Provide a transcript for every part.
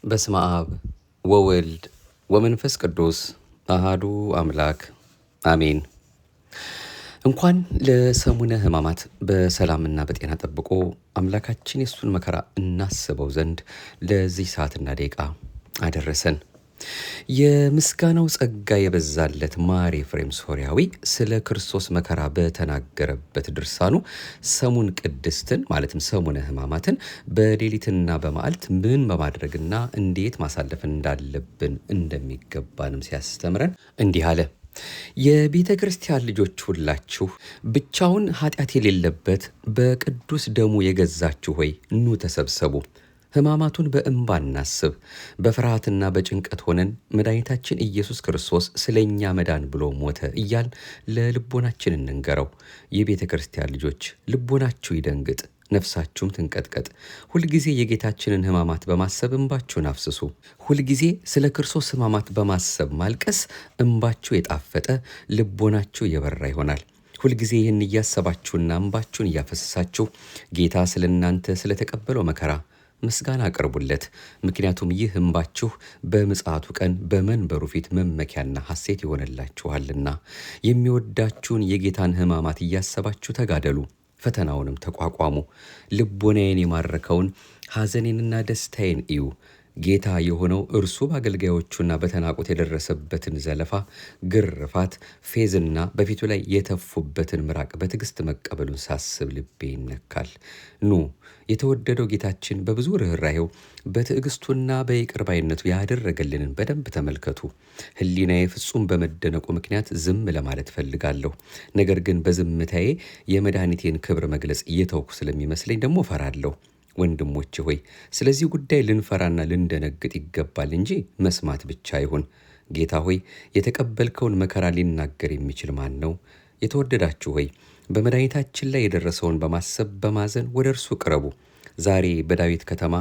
በስመ አብ ወወልድ ወመንፈስ ቅዱስ አሃዱ አምላክ አሜን። እንኳን ለሰሙነ ሕማማት በሰላምና በጤና ጠብቆ አምላካችን የሱን መከራ እናስበው ዘንድ ለዚህ ሰዓትና ደቂቃ አደረሰን። የምስጋናው ጸጋ የበዛለት ማር ኤፍሬም ሶርያዊ ስለ ክርስቶስ መከራ በተናገረበት ድርሳኑ ሰሙን ቅድስትን ማለትም ሰሙነ ሕማማትን በሌሊትና በመዓልት ምን በማድረግና እንዴት ማሳለፍ እንዳለብን እንደሚገባንም ሲያስተምረን እንዲህ አለ። የቤተ ክርስቲያን ልጆች ሁላችሁ ብቻውን ኃጢአት የሌለበት በቅዱስ ደሙ የገዛችሁ ሆይ ኑ ተሰብሰቡ። ሕማማቱን በእንባ እናስብ። በፍርሃትና በጭንቀት ሆነን መድኃኒታችን ኢየሱስ ክርስቶስ ስለኛ መዳን ብሎ ሞተ እያል ለልቦናችን እንንገረው። የቤተ ክርስቲያን ልጆች ልቦናችሁ ይደንግጥ፣ ነፍሳችሁም ትንቀጥቀጥ። ሁልጊዜ የጌታችንን ሕማማት በማሰብ እንባችሁን አፍስሱ። ሁልጊዜ ስለ ክርስቶስ ሕማማት በማሰብ ማልቀስ እንባችሁ የጣፈጠ ልቦናችሁ የበራ ይሆናል። ሁልጊዜ ይህን እያሰባችሁና እንባችሁን እያፈሰሳችሁ ጌታ ስለ እናንተ ስለተቀበለው መከራ ምስጋና አቅርቡለት። ምክንያቱም ይህ እንባችሁ በምጽአቱ ቀን በመንበሩ ፊት መመኪያና ሐሴት ይሆንላችኋልና። የሚወዳችሁን የጌታን ሕማማት እያሰባችሁ ተጋደሉ፣ ፈተናውንም ተቋቋሙ። ልቦናዬን የማረከውን ሐዘኔንና ደስታዬን እዩ። ጌታ የሆነው እርሱ በአገልጋዮቹና በተናቁት የደረሰበትን ዘለፋ፣ ግርፋት፣ ፌዝና በፊቱ ላይ የተፉበትን ምራቅ በትዕግስት መቀበሉን ሳስብ ልቤ ይነካል። ኑ የተወደደው ጌታችን በብዙ ርኅራኄው በትዕግስቱና በይቅር ባይነቱ ያደረገልንን በደንብ ተመልከቱ። ሕሊናዬ ፍጹም በመደነቁ ምክንያት ዝም ለማለት ፈልጋለሁ። ነገር ግን በዝምታዬ የመድኃኒቴን ክብር መግለጽ እየተውኩ ስለሚመስለኝ ደግሞ እፈራለሁ። ወንድሞቼ ሆይ ስለዚህ ጉዳይ ልንፈራና ልንደነግጥ ይገባል እንጂ መስማት ብቻ አይሁን። ጌታ ሆይ የተቀበልከውን መከራ ሊናገር የሚችል ማን ነው? የተወደዳችሁ ሆይ በመድኃኒታችን ላይ የደረሰውን በማሰብ በማዘን ወደ እርሱ ቅረቡ። ዛሬ በዳዊት ከተማ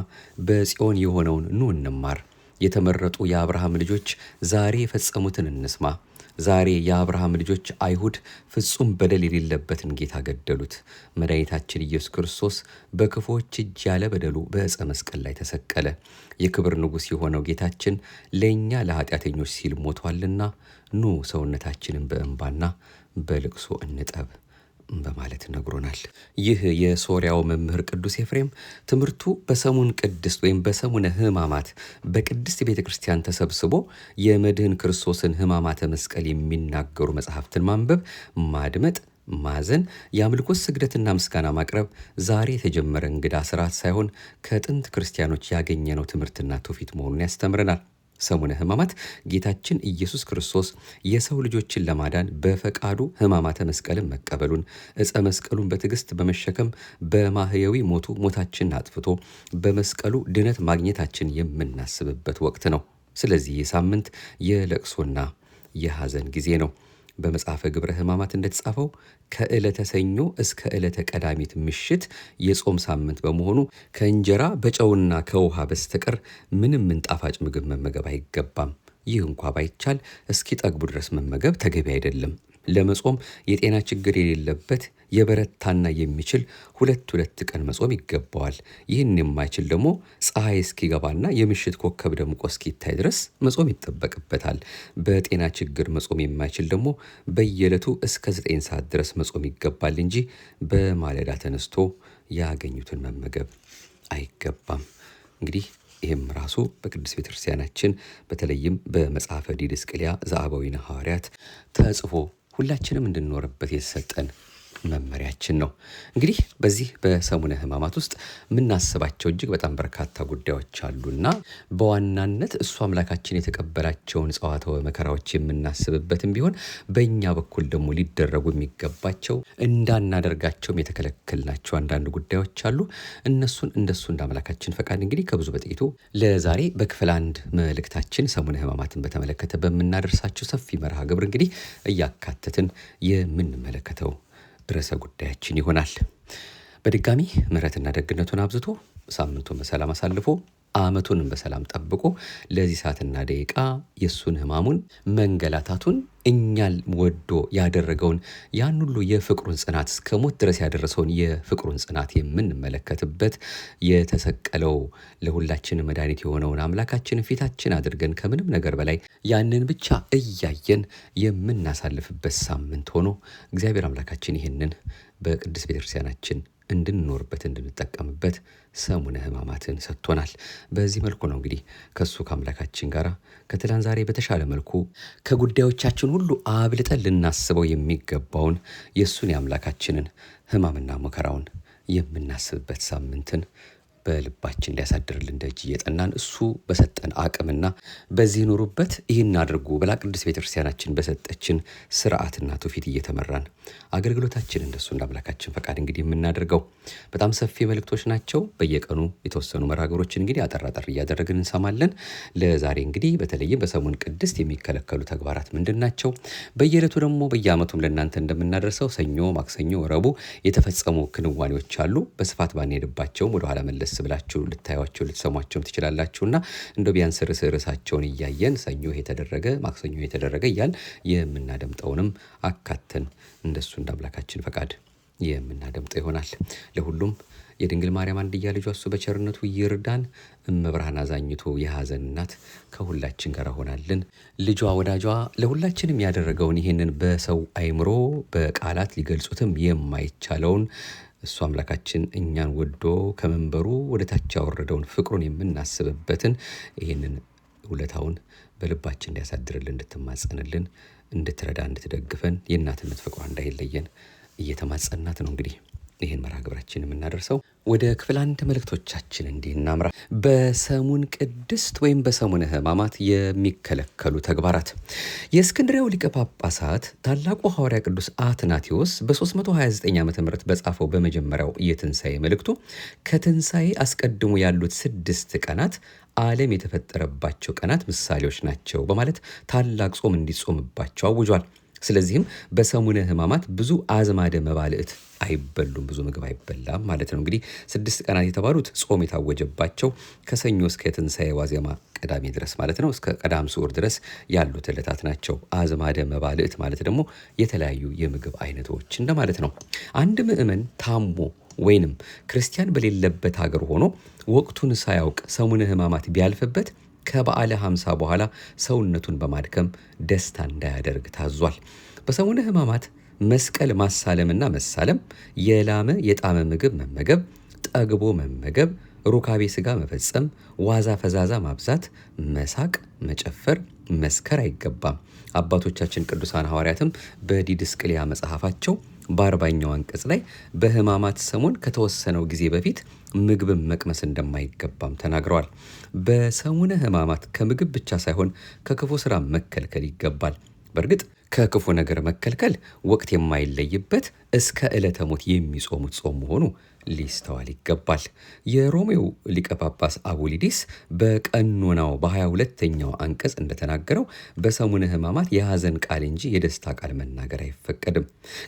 በጽዮን የሆነውን ኑ እንማር። የተመረጡ የአብርሃም ልጆች ዛሬ የፈጸሙትን እንስማ። ዛሬ የአብርሃም ልጆች አይሁድ ፍጹም በደል የሌለበትን ጌታ ገደሉት። መድኃኒታችን ኢየሱስ ክርስቶስ በክፉዎች እጅ ያለ በደሉ በዕፀ መስቀል ላይ ተሰቀለ። የክብር ንጉሥ የሆነው ጌታችን ለእኛ ለኃጢአተኞች ሲል ሞቷልና ኑ ሰውነታችንን በእንባና በልቅሶ እንጠብ በማለት ነግሮናል። ይህ የሶርያው መምህር ቅዱስ ኤፍሬም ትምህርቱ በሰሙን ቅድስት ወይም በሰሙነ ሕማማት በቅድስት ቤተ ክርስቲያን ተሰብስቦ የመድህን ክርስቶስን ሕማማተ መስቀል የሚናገሩ መጽሐፍትን ማንበብ፣ ማድመጥ፣ ማዘን፣ የአምልኮት ስግደትና ምስጋና ማቅረብ ዛሬ የተጀመረ እንግዳ ስርዓት ሳይሆን ከጥንት ክርስቲያኖች ያገኘነው ትምህርትና ትውፊት መሆኑን ያስተምረናል። ሰሙነ ሕማማት ጌታችን ኢየሱስ ክርስቶስ የሰው ልጆችን ለማዳን በፈቃዱ ሕማማተ መስቀልን መቀበሉን፣ ዕፀ መስቀሉን በትዕግስት በመሸከም በማህየዊ ሞቱ ሞታችንን አጥፍቶ በመስቀሉ ድነት ማግኘታችን የምናስብበት ወቅት ነው። ስለዚህ ይህ ሳምንት የለቅሶና የሐዘን ጊዜ ነው። በመጽሐፈ ግብረ ሕማማት እንደተጻፈው ከዕለተ ሰኞ እስከ ዕለተ ቀዳሚት ምሽት የጾም ሳምንት በመሆኑ ከእንጀራ በጨውና ከውሃ በስተቀር ምንም ጣፋጭ ምግብ መመገብ አይገባም። ይህ እንኳ ባይቻል እስኪጠግቡ ድረስ መመገብ ተገቢ አይደለም። ለመጾም የጤና ችግር የሌለበት የበረታና የሚችል ሁለት ቀን መጾም ይገባዋል። ይህን የማይችል ደግሞ ፀሐይ እስኪገባና የምሽት ኮከብ ደምቆ እስኪታይ ድረስ መጾም ይጠበቅበታል። በጤና ችግር መጾም የማይችል ደግሞ በየዕለቱ እስከ 9 ሰዓት ድረስ መጾም ይገባል እንጂ በማለዳ ተነስቶ ያገኙትን መመገብ አይገባም። እንግዲህ ይህም ራሱ በቅዱስ ቤተክርስቲያናችን በተለይም በመጽሐፈ ዲድስቅልያ ዘአበዊነ ሐዋርያት ተጽፎ ሁላችንም እንድንኖርበት የተሰጠን መመሪያችን ነው። እንግዲህ በዚህ በሰሙነ ሕማማት ውስጥ የምናስባቸው እጅግ በጣም በርካታ ጉዳዮች አሉና በዋናነት እሱ አምላካችን የተቀበላቸውን ጸዋትወ መከራዎች የምናስብበትም ቢሆን በእኛ በኩል ደግሞ ሊደረጉ የሚገባቸው እንዳናደርጋቸውም የተከለከልናቸው አንዳንድ ጉዳዮች አሉ። እነሱን እንደሱ እንደ አምላካችን ፈቃድ እንግዲህ ከብዙ በጥቂቱ ለዛሬ በክፍል 1 መልእክታችን ሰሙነ ሕማማትን በተመለከተ በምናደርሳቸው ሰፊ መርሃ ግብር እንግዲህ እያካተትን የምንመለከተው ርዕሰ ጉዳያችን ይሆናል። በድጋሚ ምሕረትና ደግነቱን አብዝቶ ሳምንቱን በሰላም አሳልፎ ዓመቱንም በሰላም ጠብቆ ለዚህ ሰዓትና ደቂቃ የእሱን ሕማሙን መንገላታቱን እኛን ወዶ ያደረገውን ያን ሁሉ የፍቅሩን ጽናት እስከ ሞት ድረስ ያደረሰውን የፍቅሩን ጽናት የምንመለከትበት የተሰቀለው ለሁላችን መድኃኒት የሆነውን አምላካችን ፊታችን አድርገን ከምንም ነገር በላይ ያንን ብቻ እያየን የምናሳልፍበት ሳምንት ሆኖ እግዚአብሔር አምላካችን ይህንን በቅድስት ቤተክርስቲያናችን እንድንኖርበት እንድንጠቀምበት ሰሙነ ሕማማትን ሰጥቶናል። በዚህ መልኩ ነው እንግዲህ ከሱ ከአምላካችን ጋር ከትላንት ዛሬ በተሻለ መልኩ ከጉዳዮቻችን ሁሉ አብልጠን ልናስበው የሚገባውን የእሱን የአምላካችንን ሕማምና መከራውን የምናስብበት ሳምንትን በልባችን ሊያሳድርልን ደጅ እየጠናን እሱ በሰጠን አቅምና በዚህ ኑሩበት ይህን አድርጉ ብላ ቅድስት ቤተክርስቲያናችን በሰጠችን ስርዓትና ትውፊት እየተመራን አገልግሎታችን እንደሱ እንደ አምላካችን ፈቃድ እንግዲህ የምናደርገው በጣም ሰፊ መልእክቶች ናቸው። በየቀኑ የተወሰኑ መርሃ ግብሮችን እንግዲህ አጠር እያደረግን እንሰማለን። ለዛሬ እንግዲህ በተለይም በሰሙን ቅድስት የሚከለከሉ ተግባራት ምንድን ናቸው? በየዕለቱ ደግሞ በየዓመቱም ለእናንተ እንደምናደርሰው ሰኞ፣ ማክሰኞ፣ ረቡዕ የተፈጸሙ ክንዋኔዎች አሉ። በስፋት ባንሄድባቸውም ወደኋላ መለስ ብላችሁ ልታዩዋቸው ልትሰሟቸውም ትችላላችሁና እንደው ቢያንስ ርዕሳቸውን እያየን ሰኞ የተደረገ ማክሰኞ የተደረገ እያል የምናደምጠውንም አካተን እንደሱ እንደ አምላካችን ፈቃድ የምናደምጠው ይሆናል። ለሁሉም የድንግል ማርያም አንድያ ልጇ እሱ በቸርነቱ ይርዳን። እመብርሃን አዛኝቶ የሐዘን እናት ከሁላችን ጋር ሆናልን። ልጇ ወዳጇ ለሁላችንም ያደረገውን ይህንን በሰው አይምሮ በቃላት ሊገልጹትም የማይቻለውን እሱ አምላካችን እኛን ወዶ ከመንበሩ ወደ ታች ያወረደውን ፍቅሩን የምናስብበትን ይህንን ውለታውን በልባችን እንዲያሳድርልን እንድትማጸንልን እንድትረዳ እንድትደግፈን የእናትነት ፍቅሯ እንዳይለየን እየተማጸናት ነው እንግዲህ ይህን መርሃ ግብራችን የምናደርሰው። ወደ ክፍል አንድ መልእክቶቻችን እንዲህ እናምራ። በሰሙን ቅድስት ወይም በሰሙነ ሕማማት የሚከለከሉ ተግባራት። የእስክንድርያው ሊቀ ጳጳሳት ታላቁ ሐዋርያ ቅዱስ አትናቴዎስ በ329 ዓ.ም በጻፈው በመጀመሪያው የትንሣኤ መልእክቱ ከትንሣኤ አስቀድሞ ያሉት 6 ቀናት ዓለም የተፈጠረባቸው ቀናት ምሳሌዎች ናቸው በማለት ታላቅ ጾም እንዲጾምባቸው አውጇል። ስለዚህም በሰሙነ ሕማማት ብዙ አዝማደ መባልዕት አይበሉም፣ ብዙ ምግብ አይበላም ማለት ነው። እንግዲህ 6 ቀናት የተባሉት ጾም የታወጀባቸው ከሰኞ እስከ ትንሣኤ ዋዜማ ቅዳሜ ድረስ ማለት ነው፣ እስከ ቀዳም ስዑር ድረስ ያሉት ዕለታት ናቸው። አዝማደ መባልዕት ማለት ደግሞ የተለያዩ የምግብ አይነቶች እንደማለት ነው። አንድ ምዕመን ታሞ ወይንም ክርስቲያን በሌለበት ሀገር ሆኖ ወቅቱን ሳያውቅ ሰሙነ ሕማማት ቢያልፍበት ከበዓለ 50 በኋላ ሰውነቱን በማድከም ደስታ እንዳያደርግ ታዟል። በሰሙነ ሕማማት መስቀል ማሳለምና መሳለም፣ የላመ የጣመ ምግብ መመገብ፣ ጠግቦ መመገብ፣ ሩካቤ ሥጋ መፈጸም፣ ዋዛ ፈዛዛ ማብዛት፣ መሳቅ፣ መጨፈር፣ መስከር አይገባም። አባቶቻችን ቅዱሳን ሐዋርያትም በዲድስቅልያ መጽሐፋቸው በ40ኛው አንቀጽ ላይ በሕማማት ሰሞን ከተወሰነው ጊዜ በፊት ምግብን መቅመስ እንደማይገባም ተናግረዋል። በሰሙነ ሕማማት ከምግብ ብቻ ሳይሆን ከክፉ ሥራ መከልከል ይገባል። በእርግጥ ከክፉ ነገር መከልከል ወቅት የማይለይበት እስከ ዕለተ ሞት የሚጾሙት ጾም መሆኑ ሊስተዋል ይገባል። የሮሜው ሊቀ ጳጳስ አቡሊዲስ በቀኖናው በ22ኛው አንቀጽ እንደተናገረው በሰሙነ ሕማማት የሐዘን ቃል እንጂ የደስታ ቃል መናገር አይፈቀድም።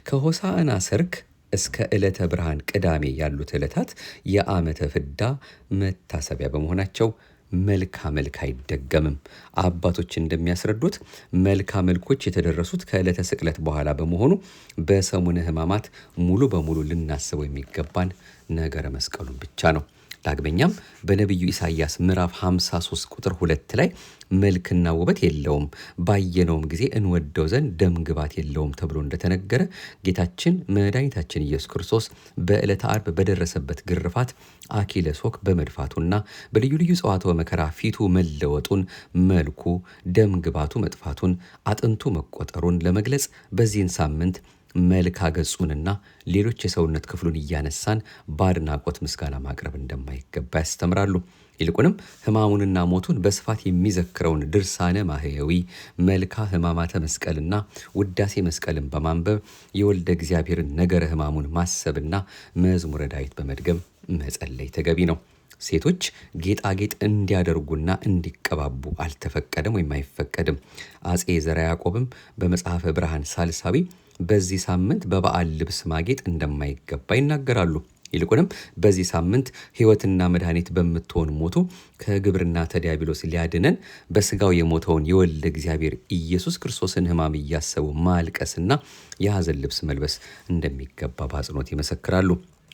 ከሆሳዕና ሰርክ እስከ ዕለተ ብርሃን ቅዳሜ ያሉት ዕለታት የዓመተ ፍዳ መታሰቢያ በመሆናቸው መልካ መልክ አይደገምም። አባቶች እንደሚያስረዱት መልካ መልኮች የተደረሱት ከዕለተ ስቅለት በኋላ በመሆኑ በሰሙነ ሕማማት ሙሉ በሙሉ ልናስበው የሚገባን ነገረ መስቀሉን ብቻ ነው። ዳግመኛም በነቢዩ ኢሳይያስ ምዕራፍ 53 ቁጥር 2 ላይ መልክና ውበት የለውም፣ ባየነውም ጊዜ እንወደው ዘንድ ደም ግባት የለውም ተብሎ እንደተነገረ ጌታችን መድኃኒታችን ኢየሱስ ክርስቶስ በዕለተ ዓርብ በደረሰበት ግርፋት አኪለ ሦክ በመድፋቱና በልዩ ልዩ ጸዋትወ መከራ ፊቱ መለወጡን፣ መልኩ ደም ግባቱ መጥፋቱን፣ አጥንቱ መቆጠሩን ለመግለጽ በዚህን ሳምንት መልካ ገጹንና ሌሎች የሰውነት ክፍሉን እያነሳን በአድናቆት ምስጋና ማቅረብ እንደማይገባ ያስተምራሉ። ይልቁንም ሕማሙንና ሞቱን በስፋት የሚዘክረውን ድርሳነ ማህየዊ፣ መልካ ሕማማተ መስቀልና ውዳሴ መስቀልን በማንበብ የወልደ እግዚአብሔርን ነገረ ሕማሙን ማሰብና መዝሙረ ዳዊት በመድገም መጸለይ ተገቢ ነው። ሴቶች ጌጣጌጥ እንዲያደርጉና እንዲቀባቡ አልተፈቀደም ወይም አይፈቀድም። አጼ ዘርዓ ያዕቆብም በመጽሐፈ ብርሃን ሳልሳዊ በዚህ ሳምንት በበዓል ልብስ ማጌጥ እንደማይገባ ይናገራሉ። ይልቁንም በዚህ ሳምንት ሕይወትና መድኃኒት በምትሆን ሞቱ ከግብርና ተዲያብሎስ ሊያድነን በሥጋው የሞተውን የወልደ እግዚአብሔር ኢየሱስ ክርስቶስን ሕማም እያሰቡ ማልቀስና የሐዘን ልብስ መልበስ እንደሚገባ በአጽንኦት ይመሰክራሉ።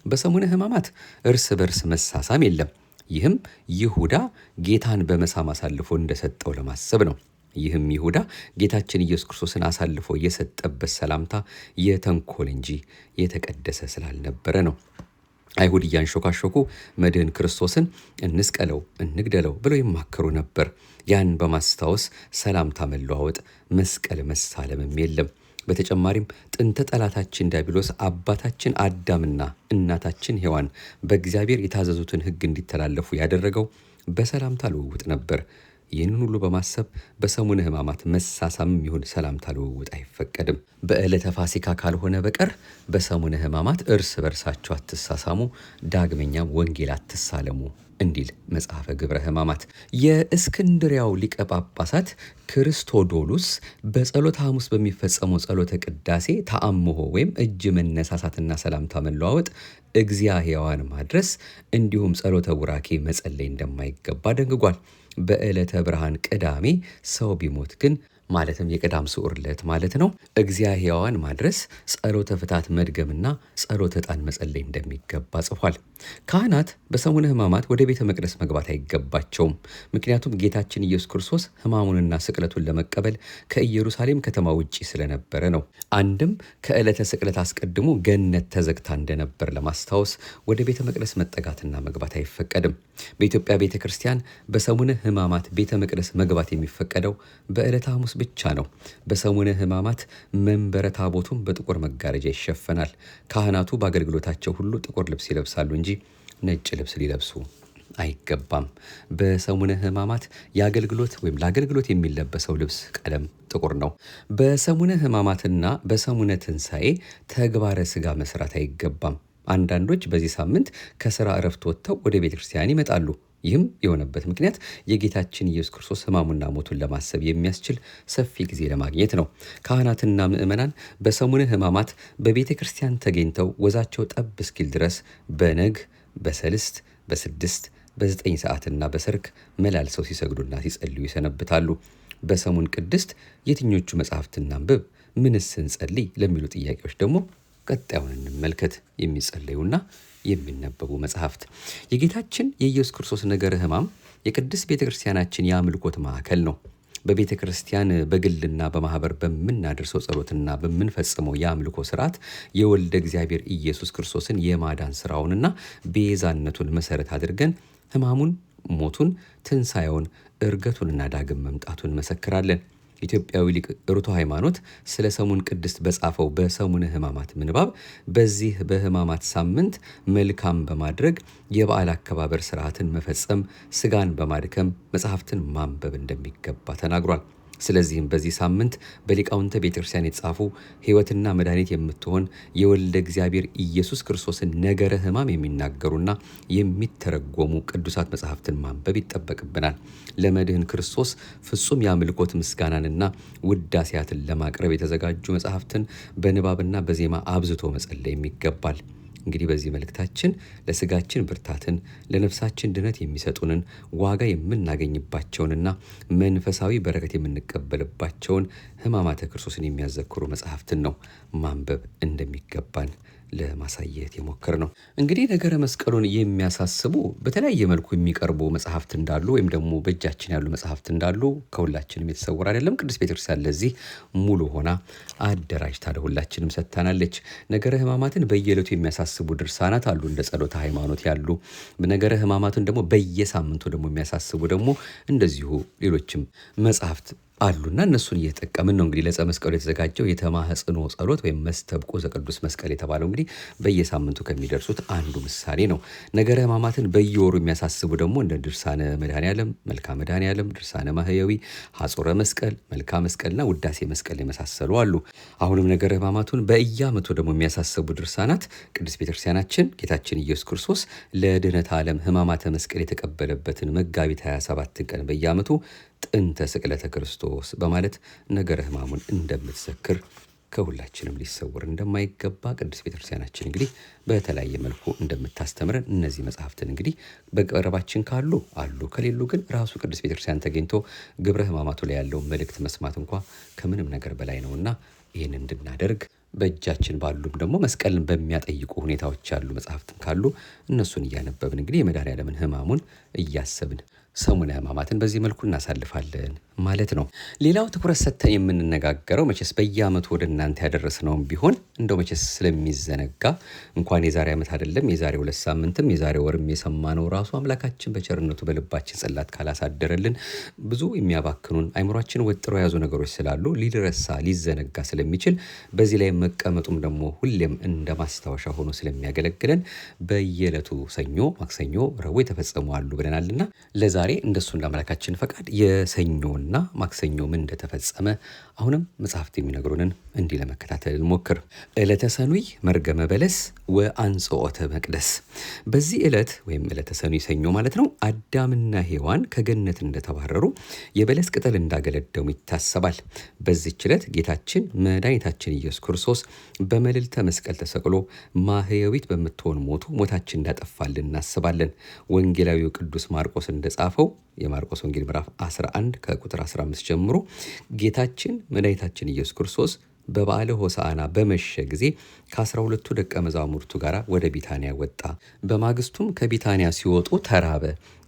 በሰሙነ ሕማማት እርስ በርስ መሳሳም የለም። ይህም ይሁዳ ጌታን በመሳም አሳልፎ እንደሰጠው ለማሰብ ነው። ይህም ይሁዳ ጌታችን ኢየሱስ ክርስቶስን አሳልፎ የሰጠበት ሰላምታ የተንኮል እንጂ የተቀደሰ ስላልነበረ ነው። አይሁድ እያንሾካሾኩ መድህን ክርስቶስን እንስቀለው፣ እንግደለው ብለው ይማከሩ ነበር። ያን በማስታወስ ሰላምታ መለዋወጥ፣ መስቀል መሳለምም የለም። በተጨማሪም ጥንተ ጠላታችን ዲያብሎስ አባታችን አዳምና እናታችን ሔዋን በእግዚአብሔር የታዘዙትን ሕግ እንዲተላለፉ ያደረገው በሰላምታ ልውውጥ ነበር። ይህንን ሁሉ በማሰብ በሰሙነ ሕማማት መሳሳምም ይሁን ሰላምታ ልውውጥ አይፈቀድም። በዕለተ ፋሲካ ካልሆነ በቀር በሰሙነ ሕማማት እርስ በርሳቸው አትሳሳሙ፣ ዳግመኛም ወንጌል አትሳለሙ እንዲል መጽሐፈ ግብረ ሕማማት። የእስክንድሪያው ሊቀ ጳጳሳት ክርስቶዶሉስ በጸሎተ ሐሙስ በሚፈጸመው ጸሎተ ቅዳሴ ተአምሆ ወይም እጅ መነሳሳትና ሰላምታ መለዋወጥ፣ እግዚአ ሕያዋን ማድረስ እንዲሁም ጸሎተ ቡራኬ መጸለይ እንደማይገባ ደንግጓል። በዕለተ ብርሃን ቅዳሜ ሰው ቢሞት ግን ማለትም የቀዳም ስዑር ዕለት ማለት ነው፣ እግዚአ ሕያዋን ማድረስ፣ ጸሎተ ፍታት መድገምና ጸሎተ ዕጣን መጸለይ እንደሚገባ ጽፏል። ካህናት በሰሙነ ሕማማት ወደ ቤተ መቅደስ መግባት አይገባቸውም። ምክንያቱም ጌታችን ኢየሱስ ክርስቶስ ሕማሙንና ስቅለቱን ለመቀበል ከኢየሩሳሌም ከተማ ውጪ ስለነበረ ነው። አንድም ከዕለተ ስቅለት አስቀድሞ ገነት ተዘግታ እንደነበር ለማስታወስ ወደ ቤተ መቅደስ መጠጋትና መግባት አይፈቀድም። በኢትዮጵያ ቤተ ክርስቲያን በሰሙነ ሕማማት ቤተ መቅደስ መግባት የሚፈቀደው በዕለተ ሐሙስ ብቻ ነው። በሰሙነ ሕማማት መንበረ ታቦቱም በጥቁር መጋረጃ ይሸፈናል። ካህናቱ በአገልግሎታቸው ሁሉ ጥቁር ልብስ ይለብሳሉ እንጂ ነጭ ልብስ ሊለብሱ አይገባም። በሰሙነ ሕማማት የአገልግሎት ወይም ለአገልግሎት የሚለበሰው ልብስ ቀለም ጥቁር ነው። በሰሙነ ሕማማትና በሰሙነ ትንሣኤ ተግባረ ሥጋ መስራት አይገባም። አንዳንዶች በዚህ ሳምንት ከሥራ እረፍት ወጥተው ወደ ቤተ ክርስቲያን ይመጣሉ። ይህም የሆነበት ምክንያት የጌታችን ኢየሱስ ክርስቶስ ሕማሙና ሞቱን ለማሰብ የሚያስችል ሰፊ ጊዜ ለማግኘት ነው። ካህናትና ምዕመናን በሰሙነ ሕማማት በቤተ ክርስቲያን ተገኝተው ወዛቸው ጠብ እስኪል ድረስ በነግ፣ በሰልስት፣ በስድስት፣ በ9 ሰዓትና በሰርክ መላልሰው ሲሰግዱና ሲጸልዩ ይሰነብታሉ። በሰሙን ቅድስት የትኞቹ መጽሐፍትን እናንብብ፣ ምንስ እንጸልይ ለሚሉ ጥያቄዎች ደግሞ ቀጣዩን እንመልከት። የሚጸለዩና የሚነበቡ መጽሐፍት የጌታችን የኢየሱስ ክርስቶስ ነገረ ሕማም የቅድስት ቤተ ክርስቲያናችን የአምልኮት ማዕከል ነው። በቤተ ክርስቲያን በግልና በማኅበር በምናደርሰው ጸሎትና በምንፈጽመው የአምልኮ ስርዓት የወልደ እግዚአብሔር ኢየሱስ ክርስቶስን የማዳን ሥራውንና ቤዛነቱን መሠረት አድርገን ሕማሙን፣ ሞቱን፣ ትንሣኤውን፣ ዕርገቱንና ዳግም መምጣቱን መሰክራለን። ኢትዮጵያዊ ሊቅ ርቱዐ ሃይማኖት ስለ ሰሙን ቅድስት በጻፈው በሰሙነ ሕማማት ምንባብ በዚህ በሕማማት ሳምንት መልካም በማድረግ የበዓል አከባበር ስርዓትን መፈጸም፣ ስጋን በማድከም መጽሐፍትን ማንበብ እንደሚገባ ተናግሯል። ስለዚህም በዚህ ሳምንት በሊቃውንተ ቤተ ክርስቲያን የተጻፉ ሕይወትና መድኃኒት የምትሆን የወልደ እግዚአብሔር ኢየሱስ ክርስቶስን ነገረ ሕማም የሚናገሩና የሚተረጎሙ ቅዱሳት መጽሐፍትን ማንበብ ይጠበቅብናል። ለመድህን ክርስቶስ ፍጹም የአምልኮት ምስጋናንና ውዳሴያትን ለማቅረብ የተዘጋጁ መጽሐፍትን በንባብና በዜማ አብዝቶ መጸለይም ይገባል። እንግዲህ በዚህ መልእክታችን ለስጋችን ብርታትን ለነፍሳችን ድነት የሚሰጡንን ዋጋ የምናገኝባቸውንና መንፈሳዊ በረከት የምንቀበልባቸውን ሕማማተ ክርስቶስን የሚያዘክሩ መጽሐፍትን ነው ማንበብ እንደሚገባን ለማሳየት የሞከር ነው። እንግዲህ ነገረ መስቀሉን የሚያሳስቡ በተለያየ መልኩ የሚቀርቡ መጽሐፍት እንዳሉ ወይም ደግሞ በእጃችን ያሉ መጽሐፍት እንዳሉ ከሁላችንም የተሰወረ አይደለም። ቅድስት ቤተክርስቲያን ለዚህ ሙሉ ሆና አደራጅታ ለሁላችንም ሰጥታናለች። ነገረ ሕማማትን በየዕለቱ የሚያሳስቡ ድርሳናት አሉ እንደ ጸሎተ ሃይማኖት ያሉ። ነገረ ሕማማትን ደግሞ በየሳምንቱ ደግሞ የሚያሳስቡ ደግሞ እንደዚሁ ሌሎችም መጽሐፍት አሉና እነሱን እየተጠቀምን ነው። እንግዲህ ለዕፀ መስቀሉ የተዘጋጀው የተማህጽኖ ጸሎት ወይም መስተብቁ ዘቅዱስ መስቀል የተባለው እንግዲህ በየሳምንቱ ከሚደርሱት አንዱ ምሳሌ ነው። ነገረ ሕማማትን በየወሩ የሚያሳስቡ ደግሞ እንደ ድርሳነ መድኃኔዓለም፣ መልክአ መድኃኔዓለም፣ ድርሳነ ማህየዊ፣ ሐጹረ መስቀል፣ መልክአ መስቀልና ውዳሴ መስቀል የመሳሰሉ አሉ። አሁንም ነገረ ሕማማቱን በየዓመቱ ደግሞ የሚያሳስቡ ድርሳናት ቅድስት ቤተክርስቲያናችን ጌታችን ኢየሱስ ክርስቶስ ለድኅነተ ዓለም ሕማማተ መስቀል የተቀበለበትን መጋቢት 27 ቀን በየዓመቱ ጥንተ ስቅለተ ክርስቶስ በማለት ነገረ ሕማሙን እንደምትዘክር ከሁላችንም ሊሰወር እንደማይገባ ቅዱስ ቤተክርስቲያናችን እንግዲህ በተለያየ መልኩ እንደምታስተምረን እነዚህ መጽሐፍትን እንግዲህ በቅርባችን ካሉ አሉ፣ ከሌሉ ግን ራሱ ቅዱስ ቤተክርስቲያን ተገኝቶ ግብረ ሕማማቱ ላይ ያለውን መልእክት መስማት እንኳ ከምንም ነገር በላይ ነውና ይህን እንድናደርግ በእጃችን ባሉም ደግሞ መስቀልን በሚያጠይቁ ሁኔታዎች ያሉ መጽሐፍትን ካሉ እነሱን እያነበብን እንግዲህ የመድኃኔዓለምን ሕማሙን እያሰብን ሰሙነ ሕማማትን በዚህ መልኩ እናሳልፋለን ማለት ነው። ሌላው ትኩረት ሰጥተን የምንነጋገረው መቼስ በየዓመቱ ወደ እናንተ ያደረስነውም ቢሆን እንደው መቼስ ስለሚዘነጋ እንኳን የዛሬ ዓመት አይደለም የዛሬ 2 ሳምንትም የዛሬ ወርም የሰማነው ራሱ አምላካችን በቸርነቱ በልባችን ጽላት ካላሳደረልን ብዙ የሚያባክኑን አይምሯችን ወጥረው የያዙ ነገሮች ስላሉ ሊረሳ ሊዘነጋ ስለሚችል በዚህ ላይ መቀመጡም ደግሞ ሁሌም እንደ ማስታወሻ ሆኖ ስለሚያገለግለን በየዕለቱ ሰኞ፣ ማክሰኞ፣ ረቡዕ የተፈጸሙ አሉ ብለናልና ለዛሬ እንደሱ እንደ አምላካችን ፈቃድ የሰኞና ማክሰኞ ምን እንደተፈጸመ አሁንም መጽሐፍት የሚነግሩንን እንዲህ ለመከታተል እንሞክር። ዕለተ ሰኑይ መርገመ በለስ ወአንጽኦተ መቅደስ። በዚህ ዕለት ወይም ዕለተ ሰኑይ ሰኞ ማለት ነው አዳምና ሔዋን ከገነት እንደተባረሩ የበለስ ቅጠል እንዳገለደሙ ይታሰባል። በዚህች ዕለት ጌታችን መድኃኒታችን ኢየሱስ ክርስቶስ በመልዕልተ መስቀል ተሰቅሎ ማህየዊት በምትሆን ሞቱ ሞታችን እንዳጠፋልን እናስባለን። ወንጌላዊው ቅዱስ ማርቆስ እንደጻፈው የማርቆስ ወንጌል ምዕራፍ 11 ከቁጥር 15 ጀምሮ ጌታችን መድኃኒታችን ኢየሱስ ክርስቶስ በበዓለ ሆሳዕና በመሸ ጊዜ ከ12ቱ ደቀ መዛሙርቱ ጋር ወደ ቢታንያ ወጣ። በማግስቱም ከቢታንያ ሲወጡ ተራበ።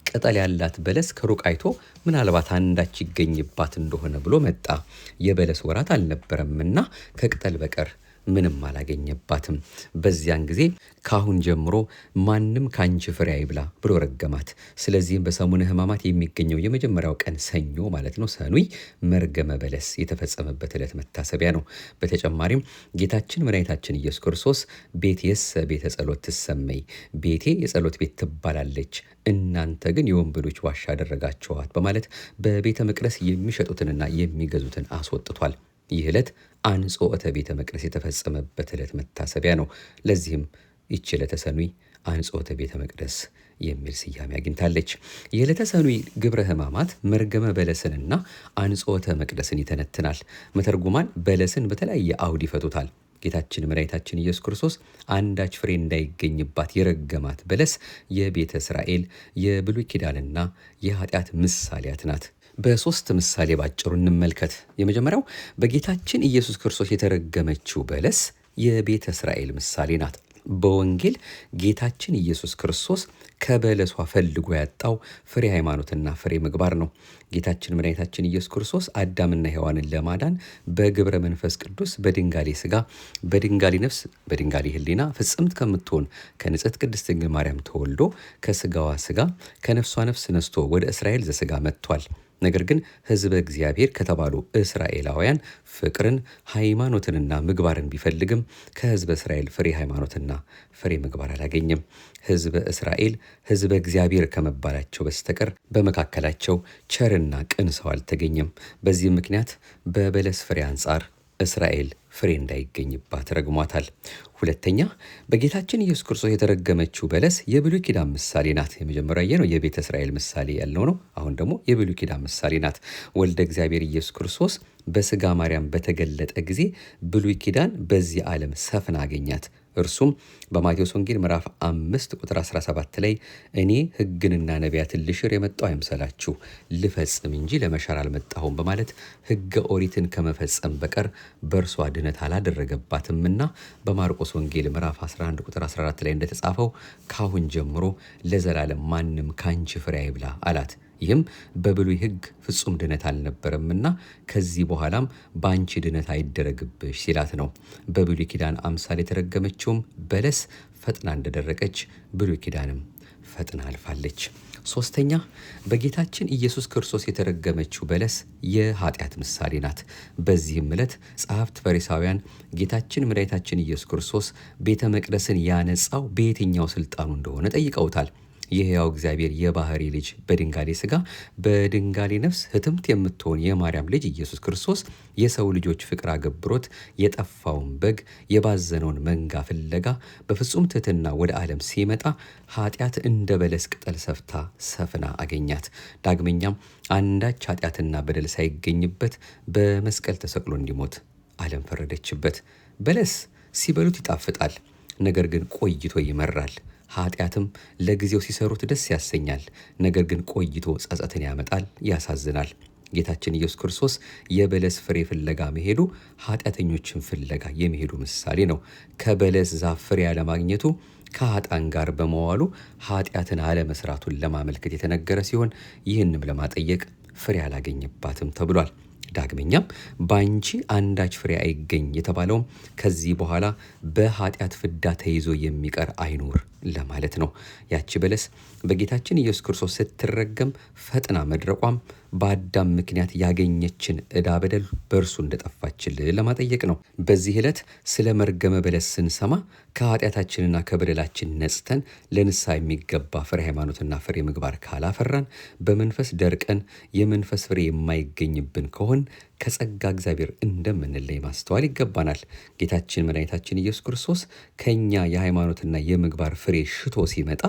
ቅጠል ያላት በለስ ከሩቅ አይቶ ምናልባት አንዳች ይገኝባት እንደሆነ ብሎ መጣ። የበለስ ወራት አልነበረምና ከቅጠል በቀር ምንም አላገኘባትም። በዚያን ጊዜ ካሁን ጀምሮ ማንም ካንቺ ፍሬ አይብላ ብሎ ረገማት። ስለዚህም በሰሙነ ሕማማት የሚገኘው የመጀመሪያው ቀን ሰኞ ማለት ነው ሰኑይ መርገመ በለስ የተፈጸመበት ዕለት መታሰቢያ ነው። በተጨማሪም ጌታችን መድኃኒታችን ኢየሱስ ክርስቶስ ቤቴሰ ቤተ ጸሎት ትሰመይ፣ ቤቴ የጸሎት ቤት ትባላለች፣ እናንተ ግን የወንበዶች ዋሻ አደረጋችኋት በማለት በቤተ መቅደስ የሚሸጡትንና የሚገዙትን አስወጥቷል። ይህ ዕለት አንጽኦተ ቤተ መቅደስ የተፈጸመበት ዕለት መታሰቢያ ነው። ለዚህም ይህች ዕለተ ሰኑይ አንጽኦተ ቤተ መቅደስ የሚል ስያሜ አግኝታለች። የዕለተ ሰኑይ ግብረ ሕማማት መርገመ በለስንና አንጽኦተ መቅደስን ይተነትናል። መተርጉማን በለስን በተለያየ አውድ ይፈቱታል። ጌታችን መድኃኒታችን ኢየሱስ ክርስቶስ አንዳች ፍሬ እንዳይገኝባት የረገማት በለስ የቤተ እስራኤል የብሉይ ኪዳንና የኃጢአት ምሳሌያት ናት። በሶስት ምሳሌ ባጭሩ እንመልከት። የመጀመሪያው በጌታችን ኢየሱስ ክርስቶስ የተረገመችው በለስ የቤተ እስራኤል ምሳሌ ናት። በወንጌል ጌታችን ኢየሱስ ክርስቶስ ከበለሷ ፈልጎ ያጣው ፍሬ ሃይማኖትና ፍሬ ምግባር ነው። ጌታችን መድኃኒታችን ኢየሱስ ክርስቶስ አዳምና ሔዋንን ለማዳን በግብረ መንፈስ ቅዱስ በድንጋሌ ሥጋ በድንጋሌ ነፍስ በድንጋሌ ሕሊና ፍጽምት ከምትሆን ከንጽሕት ቅድስት ድንግል ማርያም ተወልዶ ከሥጋዋ ሥጋ ከነፍሷ ነፍስ ነስቶ ወደ እስራኤል ዘሥጋ መጥቷል። ነገር ግን ሕዝበ እግዚአብሔር ከተባሉ እስራኤላውያን ፍቅርን ሃይማኖትንና ምግባርን ቢፈልግም ከሕዝበ እስራኤል ፍሬ ሃይማኖትና ፍሬ ምግባር አላገኘም። ሕዝበ እስራኤል ሕዝበ እግዚአብሔር ከመባላቸው በስተቀር በመካከላቸው ቸርና ቅን ሰው አልተገኘም። በዚህም ምክንያት በበለስ ፍሬ አንጻር እስራኤል ፍሬ እንዳይገኝባት ረግሟታል። ሁለተኛ በጌታችን ኢየሱስ ክርስቶስ የተረገመችው በለስ የብሉይ ኪዳን ምሳሌ ናት። የመጀመሪያ ነው የቤተ እስራኤል ምሳሌ ያልነው ነው። አሁን ደግሞ የብሉይ ኪዳን ምሳሌ ናት። ወልደ እግዚአብሔር ኢየሱስ ክርስቶስ በሥጋ ማርያም በተገለጠ ጊዜ ብሉይ ኪዳን በዚህ ዓለም ሰፍና አገኛት። እርሱም በማቴዎስ ወንጌል ምዕራፍ 5 ቁጥር 17 ላይ እኔ ሕግንና ነቢያትን ልሽር የመጣሁ አይምሰላችሁ ልፈጽም እንጂ ለመሻር አልመጣሁም በማለት ሕገ ኦሪትን ከመፈጸም በቀር በእርሷ ድነት አላደረገባትምና በማርቆስ ወንጌል ምዕራፍ 11 ቁጥር 14 ላይ እንደተጻፈው ካሁን ጀምሮ ለዘላለም ማንም ካንቺ ፍሬ አይብላ አላት። ይህም በብሉይ ሕግ ፍጹም ድነት አልነበረምና ከዚህ በኋላም በአንቺ ድነት አይደረግብሽ ሲላት ነው። በብሉይ ኪዳን አምሳል የተረገመችውም በለስ ፈጥና እንደደረቀች ብሉይ ኪዳንም ፈጥና አልፋለች። ሶስተኛ በጌታችን ኢየሱስ ክርስቶስ የተረገመችው በለስ የኃጢአት ምሳሌ ናት። በዚህም ዕለት ጸሐፍት ፈሪሳውያን ጌታችን መድኃኒታችን ኢየሱስ ክርስቶስ ቤተ መቅደስን ያነጻው በየትኛው ስልጣኑ እንደሆነ ጠይቀውታል። የሕያው እግዚአብሔር የባህሪ ልጅ በድንጋሌ ሥጋ በድንጋሌ ነፍስ ሕትምት የምትሆን የማርያም ልጅ ኢየሱስ ክርስቶስ የሰው ልጆች ፍቅር አገብሮት የጠፋውን በግ የባዘነውን መንጋ ፍለጋ በፍጹም ትሕትና ወደ ዓለም ሲመጣ ኃጢአት እንደ በለስ ቅጠል ሰፍና አገኛት። ዳግመኛም አንዳች ኃጢአትና በደል ሳይገኝበት በመስቀል ተሰቅሎ እንዲሞት ዓለም ፈረደችበት። በለስ ሲበሉት ይጣፍጣል፣ ነገር ግን ቆይቶ ይመራል። ኃጢአትም ለጊዜው ሲሰሩት ደስ ያሰኛል፣ ነገር ግን ቆይቶ ጸጸትን ያመጣል፣ ያሳዝናል። ጌታችን ኢየሱስ ክርስቶስ የበለስ ፍሬ ፍለጋ መሄዱ ኃጢአተኞችን ፍለጋ የመሄዱ ምሳሌ ነው። ከበለስ ዛፍ ፍሬ አለማግኘቱ ከኃጥአን ጋር በመዋሉ ኃጢአትን አለመስራቱን ለማመልከት የተነገረ ሲሆን ይህንም ለማጠየቅ ፍሬ አላገኘባትም ተብሏል። ዳግመኛም በአንቺ አንዳች ፍሬ አይገኝ የተባለውም ከዚህ በኋላ በኃጢአት ፍዳ ተይዞ የሚቀር አይኑር ለማለት ነው። ያቺ በለስ በጌታችን ኢየሱስ ክርስቶስ ስትረገም ፈጥና መድረቋም በአዳም ምክንያት ያገኘችን ዕዳ በደል በእርሱ እንደጠፋችልን ለማጠየቅ ነው። በዚህ ዕለት ስለ መርገመ በለስ ስንሰማ ከኃጢአታችንና ከበደላችን ነጽተን ለንስሐ የሚገባ ፍሬ ሃይማኖትና ፍሬ ምግባር ካላፈራን በመንፈስ ደርቀን የመንፈስ ፍሬ የማይገኝብን ከሆን ከጸጋ እግዚአብሔር እንደምንለይ ማስተዋል ይገባናል። ጌታችን መድኃኒታችን ኢየሱስ ክርስቶስ ከኛ የሃይማኖትና የምግባር ፍሬ ሽቶ ሲመጣ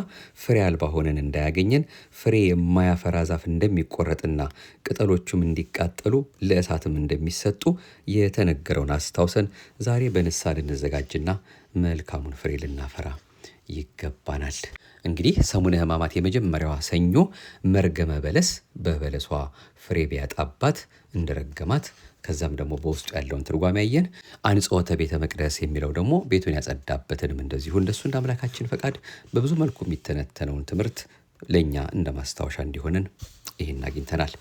ፍሬ አልባ ሆነን እንዳያገኘን ፍሬ የማያፈራ ዛፍ እንደሚቆረጥና ቅጠሎቹም እንዲቃጠሉ ለእሳትም እንደሚሰጡ የተነገረውን አስታውሰን ዛሬ በንስሐ ልንዘጋጅና መልካሙን ፍሬ ልናፈራ ይገባናል። እንግዲህ ሰሙነ ሕማማት የመጀመሪያዋ ሰኞ መርገመ በለስ በበለሷ ፍሬ ቢያጣባት እንደረገማት፣ ከዛም ደግሞ በውስጡ ያለውን ትርጓሜ ያየን። አንጽሖተ ቤተ መቅደስ የሚለው ደግሞ ቤቱን ያጸዳበትንም እንደዚሁ እንደሱ እንደ አምላካችን ፈቃድ በብዙ መልኩ የሚተነተነውን ትምህርት ለእኛ እንደ ማስታወሻ እንዲሆንን ይህን አግኝተናል።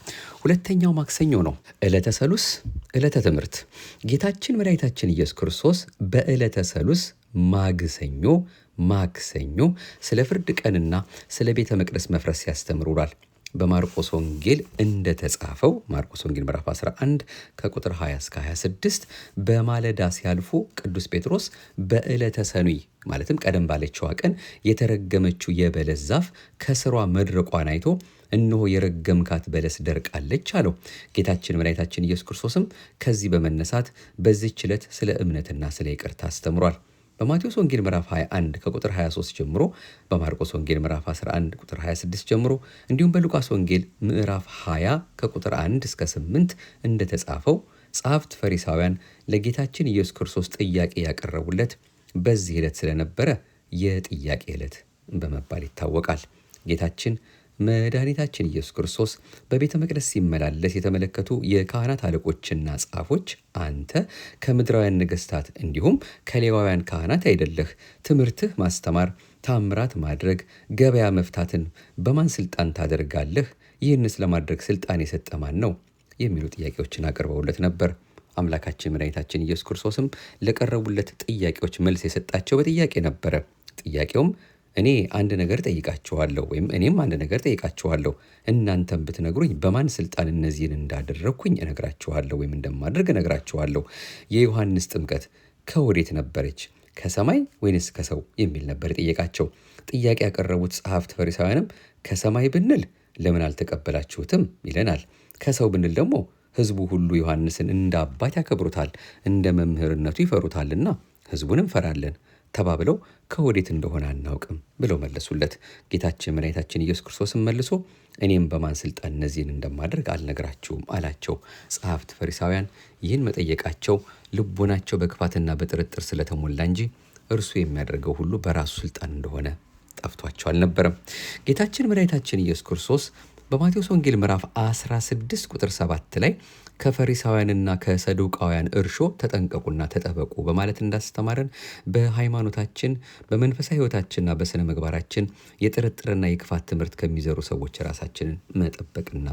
ሁለተኛው ማክሰኞ ነው። ዕለተ ሰሉስ፣ ዕለተ ትምህርት። ጌታችን መድኃኒታችን ኢየሱስ ክርስቶስ በዕለተ ሰሉስ ማክሰኞ ስለ ፍርድ ቀንና ስለ ቤተ መቅደስ መፍረስ ሲያስተምር ውሏል። በማርቆስ ወንጌል እንደተጻፈው ማርቆስ ወንጌል ምዕራፍ 11 ከቁጥር 20 እስከ 26 በማለዳ ሲያልፉ ቅዱስ ጴጥሮስ በዕለተ ሰኑይ ማለትም ቀደም ባለችዋ ቀን የተረገመችው የበለስ ዛፍ ከስሯ መድረቋን አይቶ እነሆ የረገምካት በለስ ደርቃለች አለው። ጌታችን መድኃኒታችን ኢየሱስ ክርስቶስም ከዚህ በመነሳት በዚህች ዕለት ስለ እምነትና ስለ ይቅርታ አስተምሯል። በማቴዎስ ወንጌል ምዕራፍ 21 ከቁጥር 23 ጀምሮ፣ በማርቆስ ወንጌል ምዕራፍ 11 ቁጥር 26 ጀምሮ እንዲሁም በሉቃስ ወንጌል ምዕራፍ 20 ከቁጥር 1 እስከ 8 እንደተጻፈው ጸሐፍት ፈሪሳውያን ለጌታችን ኢየሱስ ክርስቶስ ጥያቄ ያቀረቡለት በዚህ ዕለት ስለነበረ የጥያቄ ዕለት በመባል ይታወቃል። ጌታችን መድኃኒታችን ኢየሱስ ክርስቶስ በቤተ መቅደስ ሲመላለስ የተመለከቱ የካህናት አለቆችና ጻፎች አንተ ከምድራውያን ነገሥታት እንዲሁም ከሌዋውያን ካህናት አይደለህ፣ ትምህርትህ ማስተማር፣ ታምራት ማድረግ፣ ገበያ መፍታትን በማን ስልጣን ታደርጋለህ? ይህንስ ለማድረግ ስልጣን የሰጠ ማን ነው? የሚሉ ጥያቄዎችን አቅርበውለት ነበር። አምላካችን መድኃኒታችን ኢየሱስ ክርስቶስም ለቀረቡለት ጥያቄዎች መልስ የሰጣቸው በጥያቄ ነበረ። ጥያቄውም እኔ አንድ ነገር ጠይቃችኋለሁ፣ ወይም እኔም አንድ ነገር ጠይቃችኋለሁ፣ እናንተም ብትነግሩኝ በማን ስልጣን እነዚህን እንዳደረግኩኝ እነግራችኋለሁ፣ ወይም እንደማድረግ እነግራችኋለሁ። የዮሐንስ ጥምቀት ከወዴት ነበረች? ከሰማይ ወይንስ ከሰው? የሚል ነበር የጠየቃቸው። ጥያቄ ያቀረቡት ጸሐፍት ፈሪሳውያንም ከሰማይ ብንል ለምን አልተቀበላችሁትም ይለናል፣ ከሰው ብንል ደግሞ ሕዝቡ ሁሉ ዮሐንስን እንደ አባት ያከብሩታል፣ እንደ መምህርነቱ ይፈሩታልና ሕዝቡን እንፈራለን ተባብለው ከወዴት እንደሆነ አናውቅም ብለው መለሱለት። ጌታችን መድኃኒታችን ኢየሱስ ክርስቶስም መልሶ እኔም በማን ስልጣን እነዚህን እንደማደርግ አልነግራችሁም አላቸው። ጸሐፍት ፈሪሳውያን ይህን መጠየቃቸው ልቦናቸው በክፋትና በጥርጥር ስለተሞላ እንጂ እርሱ የሚያደርገው ሁሉ በራሱ ስልጣን እንደሆነ ጠፍቷቸው አልነበረም። ጌታችን መድኃኒታችን ኢየሱስ ክርስቶስ በማቴዎስ ወንጌል ምዕራፍ 16 ቁጥር 7 ላይ ከፈሪሳውያንና ከሰዱቃውያን እርሾ ተጠንቀቁና ተጠበቁ በማለት እንዳስተማረን በሃይማኖታችን በመንፈሳዊ ሕይወታችንና በስነ ምግባራችን የጥርጥርና የክፋት ትምህርት ከሚዘሩ ሰዎች ራሳችንን መጠበቅና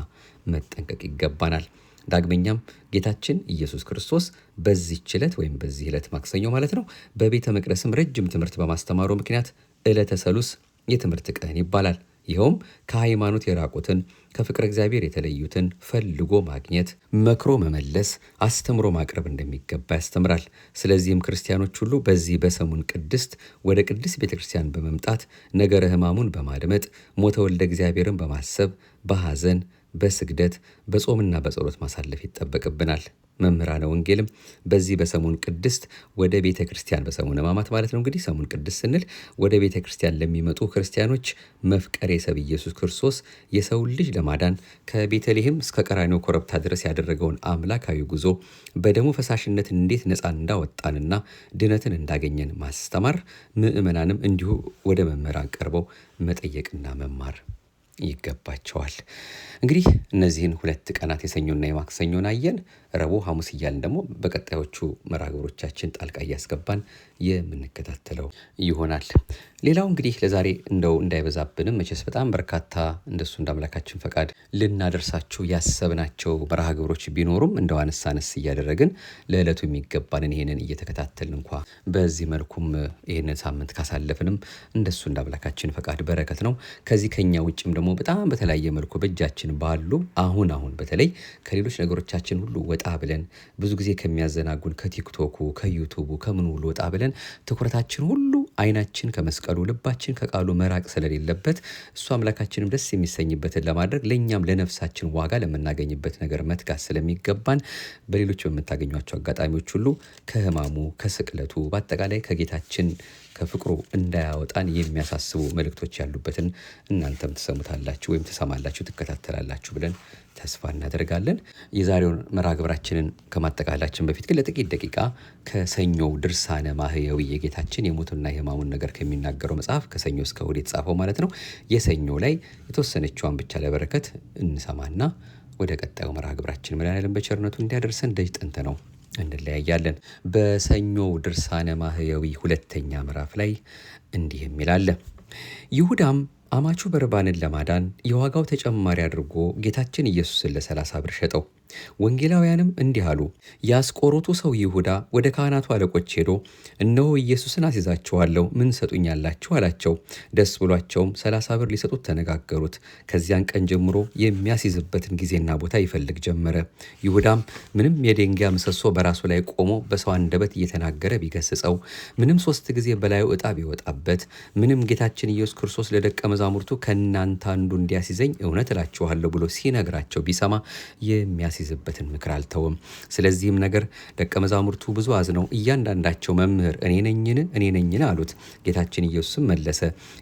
መጠንቀቅ ይገባናል። ዳግመኛም ጌታችን ኢየሱስ ክርስቶስ በዚህች ዕለት ወይም በዚህ ዕለት ማክሰኞ ማለት ነው በቤተ መቅደስም ረጅም ትምህርት በማስተማሩ ምክንያት ዕለተ ሰሉስ የትምህርት ቀን ይባላል። ይኸውም ከሃይማኖት የራቁትን ከፍቅረ እግዚአብሔር የተለዩትን ፈልጎ ማግኘት፣ መክሮ መመለስ፣ አስተምሮ ማቅረብ እንደሚገባ ያስተምራል። ስለዚህም ክርስቲያኖች ሁሉ በዚህ በሰሙን ቅድስት ወደ ቅድስት ቤተ ክርስቲያን በመምጣት ነገረ ሕማሙን በማድመጥ ሞተ ወልደ እግዚአብሔርን በማሰብ በሐዘን በስግደት በጾምና በጸሎት ማሳለፍ ይጠበቅብናል። መምህራነ ወንጌልም በዚህ በሰሙን ቅድስት ወደ ቤተ ክርስቲያን በሰሙነ ሕማማት ማለት ነው እንግዲህ ሰሙን ቅድስት ስንል ወደ ቤተ ክርስቲያን ለሚመጡ ክርስቲያኖች መፍቀሬ ሰብ ኢየሱስ ክርስቶስ የሰውን ልጅ ለማዳን ከቤተልሔም እስከ ቀራንዮ ኮረብታ ድረስ ያደረገውን አምላካዊ ጉዞ በደሙ ፈሳሽነት እንዴት ነፃ እንዳወጣንና ድነትን እንዳገኘን ማስተማር፣ ምዕመናንም እንዲሁ ወደ መምህራን ቀርበው መጠየቅና መማር ይገባቸዋል። እንግዲህ እነዚህን 2 ቀናት የሰኞና የማክሰኞን አየን። ረቡዕ፣ ሐሙስ እያልን ደግሞ በቀጣዮቹ መርሃ ግብሮቻችን ጣልቃ እያስገባን የምንከታተለው ይሆናል። ሌላው እንግዲህ ለዛሬ እንደው እንዳይበዛብንም መቼስ በጣም በርካታ እንደሱ እንደ አምላካችን ፈቃድ ልናደርሳችሁ ያሰብናቸው መርሃ ግብሮች ቢኖሩም እንደው አነስ አነስ እያደረግን ለዕለቱ የሚገባንን ይሄንን እየተከታተልን እንኳ በዚህ መልኩም ይሄንን ሳምንት ካሳለፍንም እንደሱ እንደ አምላካችን ፈቃድ በረከት ነው። ከዚህ ከኛ ውጭም ደግሞ በጣም በተለያየ መልኩ በእጃችን ባሉ አሁን በተለይ ከሌሎች ነገሮቻችን ሁሉ ወጣ ብለን ብዙ ጊዜ ከሚያዘናጉን ከቲክቶኩ ከዩቱቡ ከምኑ ሁሉ ወጣ ብለን ትኩረታችን ሁሉ አይናችን ከመስቀሉ ልባችን ከቃሉ መራቅ ስለሌለበት እሱ አምላካችንም ደስ የሚሰኝበትን ለማድረግ ለእኛም ለነፍሳችን ዋጋ ለምናገኝበት ነገር መትጋት ስለሚገባን በሌሎች በምታገኟቸው አጋጣሚዎች ሁሉ ከሕማሙ ከስቅለቱ በአጠቃላይ ከጌታችን ከፍቅሩ እንዳያወጣን የሚያሳስቡ መልእክቶች ያሉበትን እናንተም ትሰሙታላችሁ ወይም ትሰማላችሁ ትከታተላላችሁ ብለን ተስፋ እናደርጋለን። የዛሬውን መርሃ ግብራችንን ከማጠቃላችን በፊት ግን ለጥቂት ደቂቃ ከሰኞው ድርሳነ ማህየዊ የጌታችን የሞቱና የሕማሙን ነገር ከሚናገረው መጽሐፍ ከሰኞ እስከ እሑድ የተጻፈው ማለት ነው የሰኞ ላይ የተወሰነችዋን ብቻ ለበረከት እንሰማና ወደ ቀጣዩ መርሃ ግብራችን መድኃኔዓለም በቸርነቱ እንዲያደርሰን ደጅ ጠንተ ነው እንለያያለን። በሰኞው ድርሳነ ማህየዊ 2ኛ ምዕራፍ ላይ እንዲህ የሚል አለ። ይሁዳም አማቹ በርባንን ለማዳን የዋጋው ተጨማሪ አድርጎ ጌታችን ኢየሱስን ለ30 ብር ሸጠው። ወንጌላውያንም እንዲህ አሉ። የአስቆሮቱ ሰው ይሁዳ ወደ ካህናቱ አለቆች ሄዶ እነሆ ኢየሱስን አስይዛችኋለሁ፣ ምን ሰጡኛላችሁ አላቸው። ደስ ብሏቸውም 30 ብር ሊሰጡት ተነጋገሩት። ከዚያን ቀን ጀምሮ የሚያስይዝበትን ጊዜና ቦታ ይፈልግ ጀመረ። ይሁዳም ምንም የድንጋይ ምሰሶ በራሱ ላይ ቆሞ በሰው አንደበት እየተናገረ ቢገስጸው፣ ምንም 3 ጊዜ በላዩ ዕጣ ቢወጣበት፣ ምንም ጌታችን ኢየሱስ ክርስቶስ ለደቀ መዛሙርቱ ከእናንተ አንዱ እንዲያስይዘኝ እውነት እላችኋለሁ ብሎ ሲነግራቸው ቢሰማ የሚያስይዝበትን ምክር አልተውም። ስለዚህም ነገር ደቀ መዛሙርቱ ብዙ አዝነው እያንዳንዳቸው መምህር እኔ ነኝን አሉት። ጌታችን ኢየሱስም መለሰ፣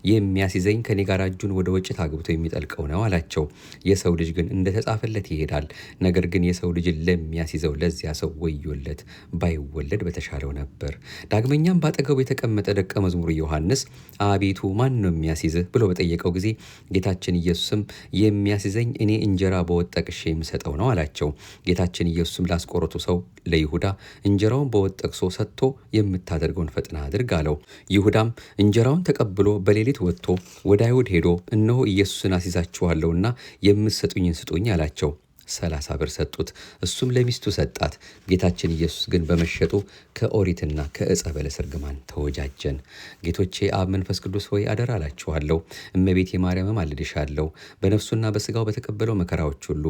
የሚያስይዘኝ ከኔ ጋር እጁን ወደ ወጭት አግብቶ የሚጠልቀው ነው አላቸው። የሰው ልጅ ግን እንደተጻፈለት ይሄዳል። ነገር ግን የሰው ልጅን ለሚያስይዘው ለዚያ ሰው ወዮለት፣ ባይወለድ በተሻለው ነበር። ዳግመኛም ባጠገቡ የተቀመጠ ደቀ መዝሙር ዮሐንስ አቤቱ ማን ነው የሚያስይዝህ ብሎ በጠየቀው ጊዜ ጌታችን ኢየሱስም የሚያስይዘኝ እኔ እንጀራ በወጥ ጠቅሼ የምሰጠው ነው አላቸው። ጌታችን ኢየሱስም ላስቆሮቱ ሰው ለይሁዳ እንጀራውን በወጥ ጠቅሶ ሰጥቶ የምታደርገውን ፈጥና አድርግ አለው። ይሁዳም እንጀራውን ተቀብሎ በሌሊት ወጥቶ ወደ አይሁድ ሄዶ እነሆ ኢየሱስን አስይዛችኋለሁና የምትሰጡኝን ስጡኝ አላቸው። 30 ብር ሰጡት። እሱም ለሚስቱ ሰጣት። ጌታችን ኢየሱስ ግን በመሸጡ ከኦሪትና ከዕፀ በለስ እርግማን ተወጃጀን። ጌቶቼ አብ መንፈስ ቅዱስ ሆይ አደራ እላችኋለሁ። እመቤቴ ማርያም ማልድሻለሁ። በነፍሱና በሥጋው በተቀበለው መከራዎች ሁሉ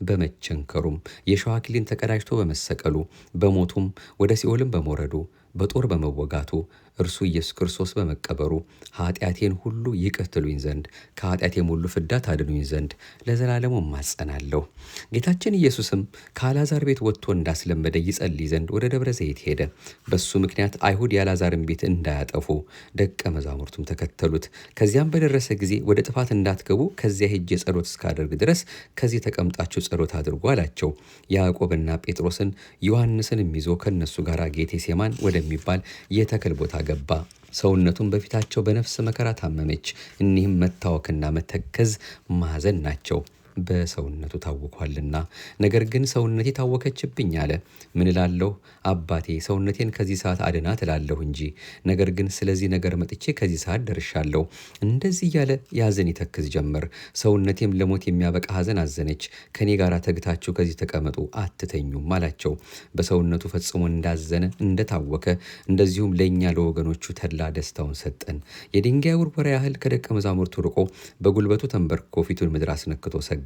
በመቸንከሩም የሸዋ አክሊልን ተቀዳጅቶ በመሰቀሉ በሞቱም ወደ ሲኦልም በመውረዱ በጦር በመወጋቱ እርሱ ኢየሱስ ክርስቶስ በመቀበሩ ኃጢአቴን ሁሉ ይቅር ትሉኝ ዘንድ ከኃጢአቴም ሁሉ ፍዳ ታድኑኝ ዘንድ ለዘላለሙ እማጸናለሁ። ጌታችን ኢየሱስም ከአልዓዛር ቤት ወጥቶ እንዳስለመደ ይጸልይ ዘንድ ወደ ደብረ ዘይት ሄደ። በሱ ምክንያት አይሁድ የአልዓዛርን ቤት እንዳያጠፉ ደቀ መዛሙርቱም ተከተሉት። ከዚያም በደረሰ ጊዜ ወደ ጥፋት እንዳትገቡ ከዚያ ሄጄ ጸሎት እስካደርግ ድረስ ከዚህ ተቀምጣችሁ ጸሎት አድርጉ አላቸው። ያዕቆብና ጴጥሮስን ዮሐንስንም ይዞ ከነሱ ጋር ጌቴሴማን ወደሚባል የተክል ቦታ ገባ። ሰውነቱን በፊታቸው በነፍስ መከራ ታመመች። እኒህም መታወክና መተከዝ ማዘን ናቸው። በሰውነቱ ታውኳልና። ነገር ግን ሰውነቴ ታወከችብኝ አለ። ምን እላለሁ? አባቴ ሰውነቴን ከዚህ ሰዓት አድናት እላለሁ እንጂ። ነገር ግን ስለዚህ ነገር መጥቼ ከዚህ ሰዓት ደርሻለሁ። እንደዚህ እያለ ያዘን ይተክዝ ጀመር። ሰውነቴም ለሞት የሚያበቃ ሐዘን አዘነች። ከኔ ጋር ተግታችሁ ከዚህ ተቀመጡ አትተኙም አላቸው። በሰውነቱ ፈጽሞ እንዳዘነ እንደታወከ፣ እንደዚሁም ለእኛ ለወገኖቹ ተድላ ደስታውን ሰጠን። የድንጋይ ውርወራ ያህል ከደቀ መዛሙርቱ ርቆ በጉልበቱ ተንበርክኮ ፊቱን ምድር አስነክቶ ሰገደ።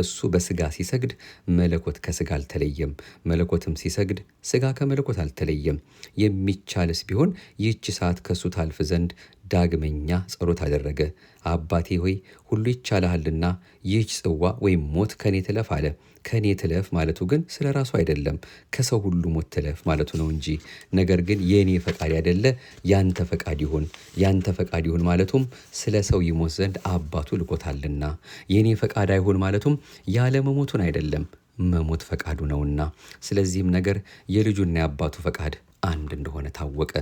እሱ በስጋ ሲሰግድ መለኮት ከስጋ አልተለየም፣ መለኮትም ሲሰግድ ስጋ ከመለኮት አልተለየም። የሚቻልስ ቢሆን ይህች ሰዓት ከሱ ታልፍ ዘንድ ዳግመኛ ጸሎት አደረገ። አባቴ ሆይ ሁሉ ይቻልሃልና ይህች ጽዋ ወይም ሞት ከኔ ትለፍ አለ። ከኔ ትለፍ ማለቱ ግን ስለ ራሱ አይደለም፣ ከሰው ሁሉ ሞት ትለፍ ማለቱ ነው እንጂ። ነገር ግን የእኔ ፈቃድ ያደለ ያንተ ፈቃድ ይሁን፣ ያንተ ፈቃድ ይሁን ማለቱም ስለ ሰው ይሞት ዘንድ አባቱ ልኮታልና፣ የእኔ ፈቃድ አይሁን ማለቱም ያለመሞቱን አይደለም፣ መሞት ፈቃዱ ነውና። ስለዚህም ነገር የልጁና የአባቱ ፈቃድ አንድ እንደሆነ ታወቀ።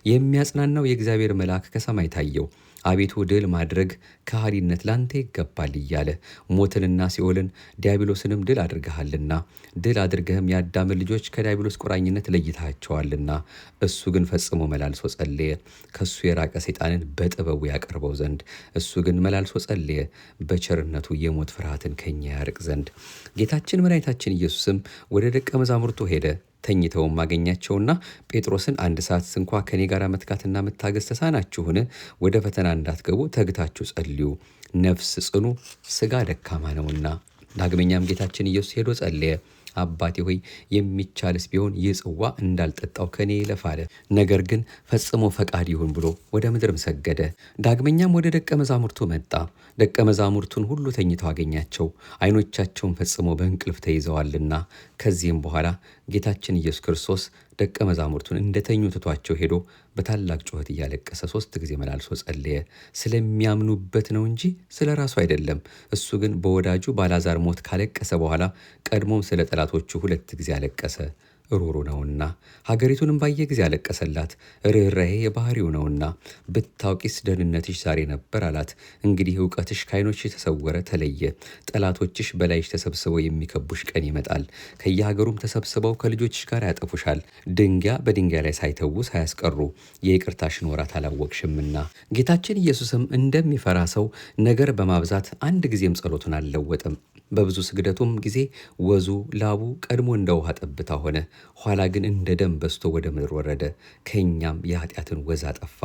የሚያጽናናው የእግዚአብሔር መልአክ ከሰማይ ታየው። አቤቱ ድል ማድረግ ከሃዲነት ላንተ ይገባል እያለ ሞትንና ሲኦልን ዲያብሎስንም ድል አድርገሃልና፣ ድል አድርገህም የአዳምን ልጆች ከዲያብሎስ ቁራኝነት ለይተሃቸዋልና። እሱ ግን ፈጽሞ መላልሶ ጸለየ፣ ከሱ የራቀ ሰይጣንን በጥበቡ ያቀርበው ዘንድ። እሱ ግን መላልሶ ጸለየ፣ በቸርነቱ የሞት ፍርሃትን ከኛ ያርቅ ዘንድ። ጌታችን መድኃኒታችን ኢየሱስም ወደ ደቀ መዛሙርቱ ሄደ። ተኝተውም አገኛቸውና ጴጥሮስን አንድ ሰዓት እንኳ ከኔ ጋር መትጋትና መታገስ ተሳናችሁን? ወደ ፈተና እንዳትገቡ ተግታችሁ ጸልዩ፣ ነፍስ ጽኑ፣ ሥጋ ደካማ ነውና። ዳግመኛም ጌታችን ኢየሱስ ሄዶ ጸለየ። አባቴ ሆይ የሚቻልስ ቢሆን ይህ ጽዋ እንዳልጠጣው ከኔ ይለፍ አለ። ነገር ግን ፈጽሞ ፈቃድ ይሁን ብሎ ወደ ምድርም ሰገደ። ዳግመኛም ወደ ደቀ መዛሙርቱ መጣ። ደቀ መዛሙርቱን ሁሉ ተኝተው አገኛቸው፣ ዓይኖቻቸውን ፈጽሞ በእንቅልፍ ተይዘዋልና። ከዚህም በኋላ ጌታችን ኢየሱስ ክርስቶስ ደቀ መዛሙርቱን እንደተኙ ትቷቸው ሄዶ በታላቅ ጩኸት እያለቀሰ 3 ጊዜ መላልሶ ጸለየ። ስለሚያምኑበት ነው እንጂ ስለ ራሱ አይደለም። እሱ ግን በወዳጁ በአልዓዛር ሞት ካለቀሰ በኋላ ቀድሞም ስለ ጠላቶቹ 2 ጊዜ አለቀሰ። ሩሩ ነውና ሀገሪቱንም ባየ ጊዜ አለቀሰላት። ርኅራኄ የባህሪው ነውና ብታውቂስ ደህንነትሽ ዛሬ ነበር አላት። እንግዲህ እውቀትሽ ከዓይኖችሽ ተሰወረ፣ ተለየ። ጠላቶችሽ በላይሽ ተሰብስበው የሚከቡሽ ቀን ይመጣል። ከየሀገሩም ተሰብስበው ከልጆችሽ ጋር ያጠፉሻል። ድንጋይ በድንጋይ ላይ ሳይተዉ ሳያስቀሩ የይቅርታሽን ወራት አላወቅሽምና። ጌታችን ኢየሱስም እንደሚፈራ ሰው ነገር በማብዛት አንድ ጊዜም ጸሎቱን አልለወጠም። በብዙ ስግደቱም ጊዜ ወዙ ላቡ ቀድሞ እንደ ውሃ ጠብታ ሆነ፣ ኋላ ግን እንደ ደም በዝቶ ወደ ምድር ወረደ። ከእኛም የኃጢአትን ወዝ አጠፋ።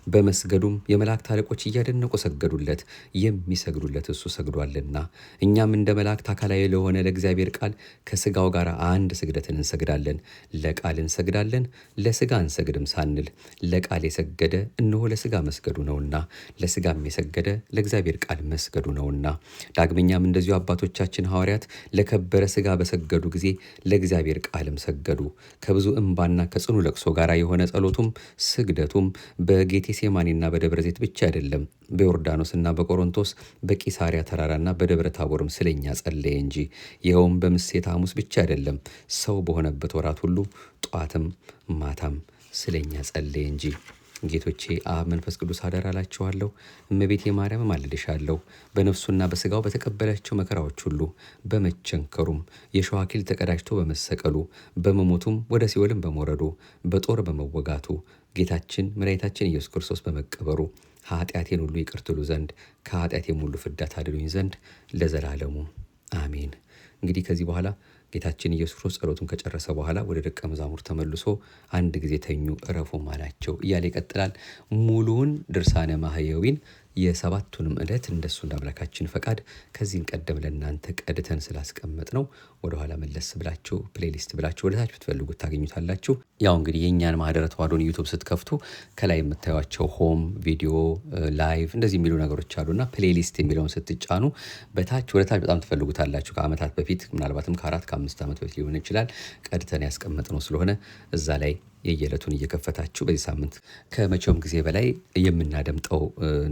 በመስገዱም የመላእክት አለቆች እያደነቁ ሰገዱለት፣ የሚሰግዱለት እሱ ሰግዷልና። እኛም እንደ መላእክት አካላዊ ለሆነ ለእግዚአብሔር ቃል ከሥጋው ጋር አንድ ስግደትን እንሰግዳለን። ለቃል እንሰግዳለን፣ ለሥጋ አንሰግድም ሳንል፣ ለቃል የሰገደ እነሆ ለሥጋ መስገዱ ነውና፣ ለሥጋም የሰገደ ለእግዚአብሔር ቃል መስገዱ ነውና። ዳግመኛም እንደዚሁ አባቶቻችን ሐዋርያት ለከበረ ሥጋ በሰገዱ ጊዜ ለእግዚአብሔር ቃልም ሰገዱ። ከብዙ እንባና ከጽኑ ለቅሶ ጋር የሆነ ጸሎቱም ስግደቱም በጌቴሴማኒና በደብረ ዘይት ብቻ አይደለም፣ በዮርዳኖስና በቆሮንቶስ በቂሳሪያ ተራራና በደብረ ታቦርም ስለኛ ጸለየ እንጂ። ይኸውም በምሴተ ሐሙስ ብቻ አይደለም፣ ሰው በሆነበት ወራት ሁሉ ጧትም ማታም ስለኛ ጸለየ እንጂ። ጌቶቼ አብ መንፈስ ቅዱስ አደራ እላችኋለሁ። እመቤቴ ማርያም እማልድሻለሁ። በነፍሱና በሥጋው በተቀበላቸው መከራዎች ሁሉ በመቸንከሩም የሸዋ አክሊል ተቀዳጅቶ በመሰቀሉ በመሞቱም ወደ ሲኦልም በመውረዱ በጦር በመወጋቱ ጌታችን መድኃኒታችን ኢየሱስ ክርስቶስ በመቀበሩ ኃጢአቴን ሁሉ ይቅር ትሉ ዘንድ ከኃጢአቴም ሁሉ ፍዳ ታድኑኝ ዘንድ ለዘላለሙ አሜን። እንግዲህ ከዚህ በኋላ ጌታችን ኢየሱስ ክርስቶስ ጸሎቱን ከጨረሰ በኋላ ወደ ደቀ መዛሙርት ተመልሶ አንድ ጊዜ ተኙ እረፉም አላቸው እያለ ይቀጥላል። ሙሉውን ድርሳነ ማህየዊን የ7ቱንም ዕለት እንደሱ እንደ አምላካችን ፈቃድ ከዚህን ቀደም ለእናንተ ቀድተን ስላስቀመጥ ነው ወደኋላ መለስ ብላችሁ ፕሌሊስት ብላችሁ ወደታች ብትፈልጉት ታገኙታላችሁ። ያው እንግዲህ የእኛን ማህደረ ተዋሕዶን ዩቱብ ስትከፍቱ ከላይ የምታዩቸው ሆም፣ ቪዲዮ፣ ላይቭ እንደዚህ የሚሉ ነገሮች አሉና ፕሌሊስት የሚለውን ስትጫኑ በታች ወደታች በጣም ትፈልጉታላችሁ። ከዓመታት በፊት ምናልባትም ከ4-5 ዓመት በፊት ሊሆን ይችላል ቀድተን ያስቀመጥነው ስለሆነ እዛ ላይ የየዕለቱን እየከፈታችሁ በዚህ ሳምንት ከመቼውም ጊዜ በላይ የምናደምጠው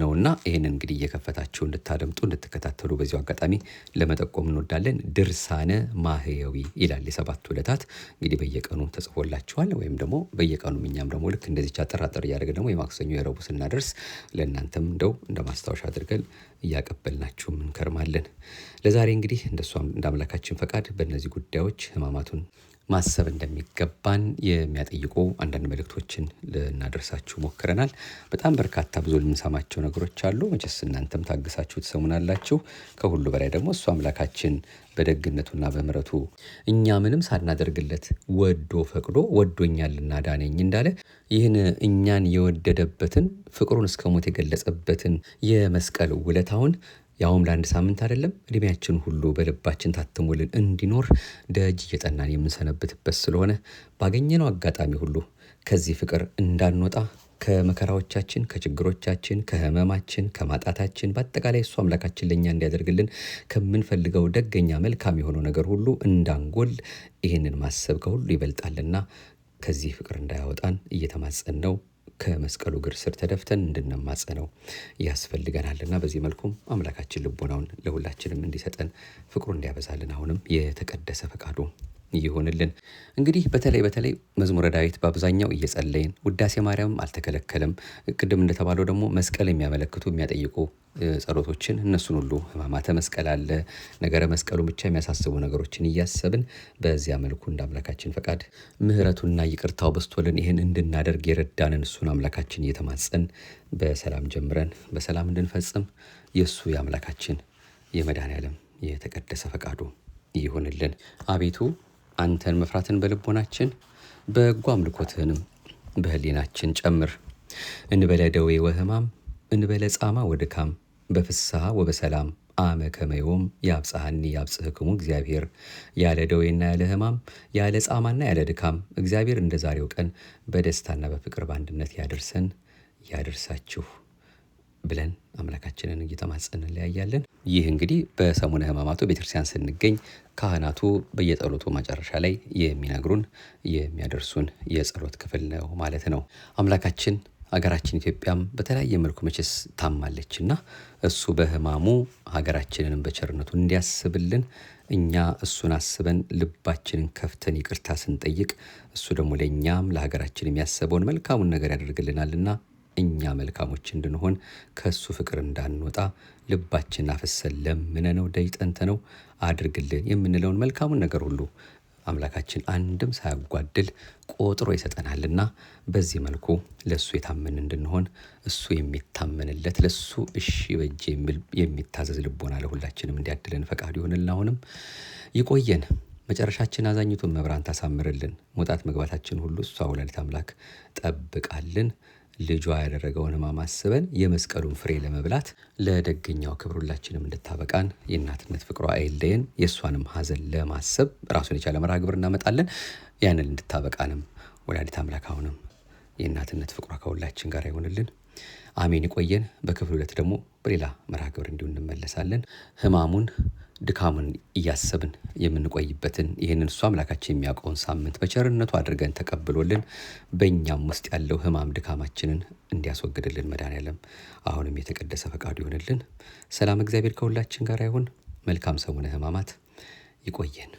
ነውና ይህንን እንግዲህ እየከፈታችሁ እንድታደምጡ እንድትከታተሉ በዚሁ አጋጣሚ ለመጠቆም እንወዳለን። ድርሳነ ማህየዊ ይላል። የ7ቱ ዕለታት እንግዲህ በየቀኑ ተጽፎላችኋል። ወይም ደግሞ በየቀኑ እኛም ደግሞ ልክ እንደዚች አጠራጠር እያደረግን ደግሞ የማክሰኞ የረቡዕ ስናደርስ ለእናንተም እንደው እንደ ማስታወሻ አድርገን እያቀበልናችሁም እንከርማለን። ለዛሬ እንግዲህ እንደሷም እንደ አምላካችን ፈቃድ በእነዚህ ጉዳዮች ሕማማቱን ማሰብ እንደሚገባን የሚያጠይቁ አንዳንድ መልእክቶችን ልናደርሳችሁ ሞክረናል። በጣም በርካታ ብዙ ልንሰማቸው ነገሮች አሉ። መቼስ እናንተም ታግሳችሁ ትሰሙናላችሁ። ከሁሉ በላይ ደግሞ እሱ አምላካችን በደግነቱና በምሕረቱ እኛ ምንም ሳናደርግለት ወዶ ፈቅዶ ወዶኛልና ዳነኝ እንዳለ ይህን እኛን የወደደበትን ፍቅሩን እስከ ሞት የገለጸበትን የመስቀል ውለታውን ያውም ለአንድ ሳምንት አይደለም እድሜያችን ሁሉ በልባችን ታትሞልን እንዲኖር ደጅ እየጠናን የምንሰነብትበት ስለሆነ ባገኘነው አጋጣሚ ሁሉ ከዚህ ፍቅር እንዳንወጣ ከመከራዎቻችን፣ ከችግሮቻችን፣ ከህመማችን፣ ከማጣታችን በአጠቃላይ እሱ አምላካችን ለእኛ እንዲያደርግልን ከምንፈልገው ደገኛ መልካም የሆነው ነገር ሁሉ እንዳንጎል ይህንን ማሰብ ከሁሉ ይበልጣልና ከዚህ ፍቅር እንዳያወጣን እየተማጸንነው ከመስቀሉ እግር ስር ተደፍተን እንድንማጸነው ያስፈልገናልና በዚህ መልኩም አምላካችን ልቦናውን ለሁላችንም እንዲሰጠን ፍቅሩን እንዲያበዛልን አሁንም የተቀደሰ ፈቃዱ ይሁንልን። እንግዲህ በተለይ መዝሙረ ዳዊት በአብዛኛው እየጸለይን ውዳሴ ማርያም አልተከለከለም። ቅድም እንደተባለው ደግሞ መስቀል የሚያመለክቱ የሚያጠይቁ ጸሎቶችን እነሱን ሁሉ ሕማማተ መስቀል አለ፣ ነገረ መስቀሉን ብቻ የሚያሳስቡ ነገሮችን እያሰብን በዚያ መልኩ እንደ አምላካችን ፈቃድ ምሕረቱና ይቅርታው በስቶልን ይህን እንድናደርግ የረዳንን እሱን አምላካችን እየተማጸን በሰላም ጀምረን በሰላም እንድንፈጽም የእሱ የአምላካችን የመድኃኔዓለም የተቀደሰ ፈቃዱ ይሁንልን። አቤቱ አንተን መፍራትን በልቦናችን በጎ አምልኮትህንም በህሊናችን ጨምር። እንበለ ደዌ ወሕማም እንበለ ጻማ ወድካም በፍስሐ ወበሰላም አመ ከመዮም ያብጽሐኒ ያብጽሕክሙ እግዚአብሔር። ያለ ደዌና ያለ ሕማም ያለ ጻማና ያለ ድካም እግዚአብሔር እንደ ዛሬው ቀን በደስታና በፍቅር በአንድነት ያደርሰን ያደርሳችሁ ብለን አምላካችንን እየተማጸንን እንለያያለን። ይህ እንግዲህ በሰሙነ ሕማማቱ ቤተክርስቲያን ስንገኝ ካህናቱ በየጸሎቱ መጨረሻ ላይ የሚነግሩን የሚያደርሱን የጸሎት ክፍል ነው ማለት ነው። አምላካችን ሀገራችን ኢትዮጵያም በተለያየ መልኩ መቼስ ታማለችና እሱ በሕማሙ ሀገራችንንም በቸርነቱ እንዲያስብልን እኛ እሱን አስበን ልባችንን ከፍተን ይቅርታ ስንጠይቅ እሱ ደግሞ ለእኛም ለሀገራችን የሚያስበውን መልካሙን ነገር ያደርግልናልና እኛ መልካሞች እንድንሆን ከሱ ፍቅር እንዳንወጣ ልባችን አፈሰን ለምነነው ደይጠንተነው አድርግልን የምንለውን መልካሙን ነገር ሁሉ አምላካችን አንድም ሳያጓድል ቆጥሮ ይሰጠናልና በዚህ መልኩ ለሱ የታመን እንድንሆን እሱ የሚታመንለት ለሱ እሺ በእጅ የሚታዘዝ ልቦና ለሁላችንም እንዲያድለን ፈቃዱ ይሆንልን። አሁንም ይቆየን፣ መጨረሻችን አዛኝቱን መብራን ታሳምርልን፣ መውጣት መግባታችን ሁሉ እሷ ወላዲተ አምላክ ጠብቃልን። ልጇ ያደረገውን ሕማም አስበን የመስቀሉን ፍሬ ለመብላት ለደገኛው ክብር ሁላችንም እንድታበቃን የእናትነት ፍቅሯ አይለየን። የእሷንም ሐዘን ለማሰብ ራሱን የቻለ መርሃ ግብር እናመጣለን። ያንን እንድታበቃንም ወላዲተ አምላክ አሁንም የእናትነት ፍቅሯ ከሁላችን ጋር ይሆንልን። አሜን። ይቆየን። በክፍል 2 ደግሞ በሌላ መርሃ ግብር እንዲሁ እንመለሳለን። ሕማሙን ድካሙን እያሰብን የምንቆይበትን ይህንን እሱ አምላካችን የሚያውቀውን ሳምንት በቸርነቱ አድርገን ተቀብሎልን በእኛም ውስጥ ያለው ሕማም ድካማችንን እንዲያስወግድልን መድኃኔዓለም አሁንም የተቀደሰ ፈቃዱ ይሆንልን። ሰላም እግዚአብሔር ከሁላችን ጋር ይሁን። መልካም ሰሙነ ሕማማት። ይቆየን።